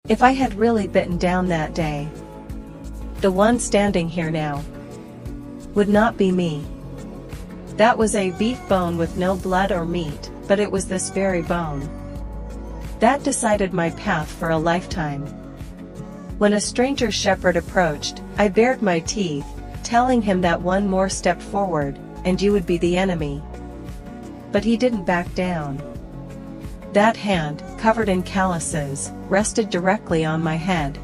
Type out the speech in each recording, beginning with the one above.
If I had really bitten down that day, the one standing here now would not be me. That was a beef bone with no blood or meat, but it was this very bone that decided my path for a lifetime. When a stranger shepherd approached, I bared my teeth, telling him that one more step forward, and you would be the enemy. But he didn't back down. That hand, covered in calluses, rested directly on my head.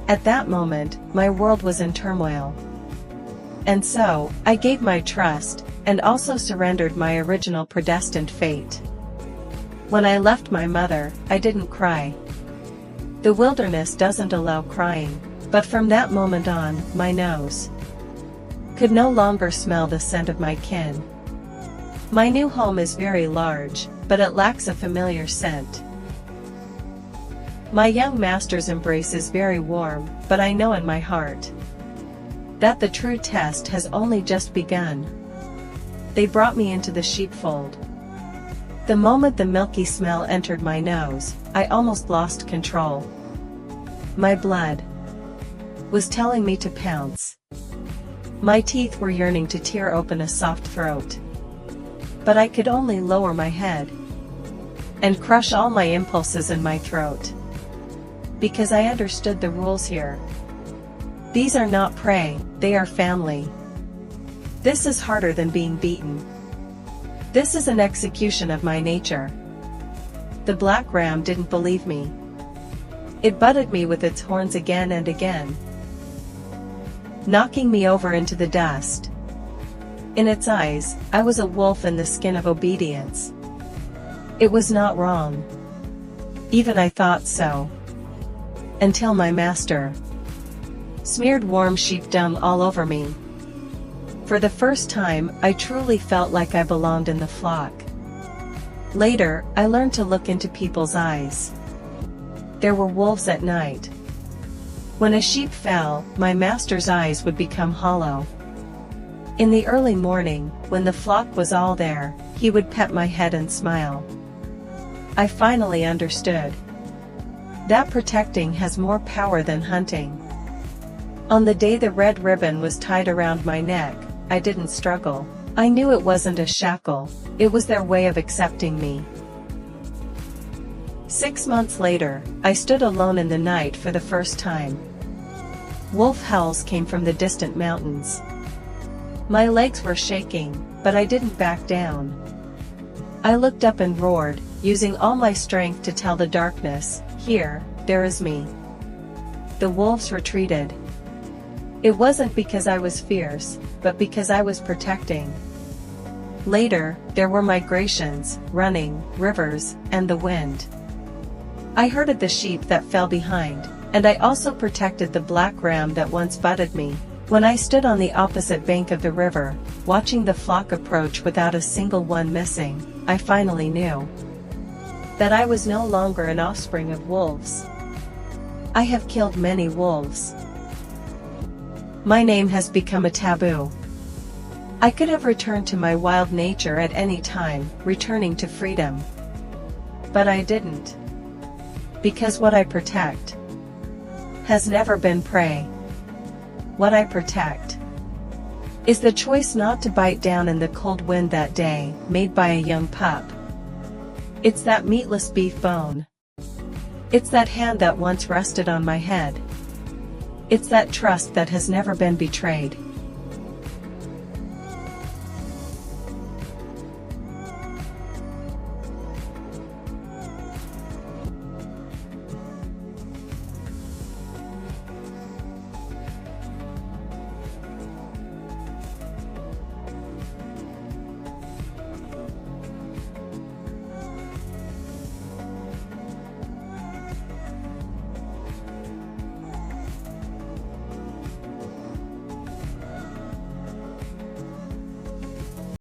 At that moment, my world was in turmoil. And so, I gave my trust, and also surrendered my original predestined fate. When I left my mother, I didn't cry. The wilderness doesn't allow crying, but from that moment on, my nose could no longer smell the scent of my kin. My new home is very large, but it lacks a familiar scent. My young master's embrace is very warm, but I know in my heart that the true test has only just begun. They brought me into the sheepfold. The moment the milky smell entered my nose, I almost lost control. My blood was telling me to pounce. My teeth were yearning to tear open a soft throat. But I could only lower my head and crush all my impulses in my throat. Because I understood the rules here. These are not prey, they are family. This is harder than being beaten. This is an execution of my nature. The black ram didn't believe me. It butted me with its horns again and again, knocking me over into the dust. In its eyes, I was a wolf in the skin of obedience. It was not wrong. Even I thought so. Until my master smeared warm sheep dung all over me. For the first time, I truly felt like I belonged in the flock. Later, I learned to look into people's eyes. There were wolves at night. When a sheep fell, my master's eyes would become hollow. In the early morning, when the flock was all there, he would pet my head and smile. I finally understood that protecting has more power than hunting. On the day the red ribbon was tied around my neck, I didn't struggle. I knew it wasn't a shackle, it was their way of accepting me. 6 months later, I stood alone in the night for the first time. Wolf howls came from the distant mountains. My legs were shaking, but I didn't back down. I looked up and roared, using all my strength to tell the darkness, "Here, there is me." The wolves retreated. It wasn't because I was fierce, but because I was protecting. Later, there were migrations, running, rivers, and the wind. I herded the sheep that fell behind, and I also protected the black ram that once butted me. When I stood on the opposite bank of the river, watching the flock approach without a single one missing, I finally knew that I was no longer an offspring of wolves. I have killed many wolves. My name has become a taboo. I could have returned to my wild nature at any time, returning to freedom. But I didn't. Because what I protect has never been prey. What I protect is the choice not to bite down in the cold wind that day, made by a young pup. It's that meatless beef bone. It's that hand that once rested on my head. It's that trust that has never been betrayed.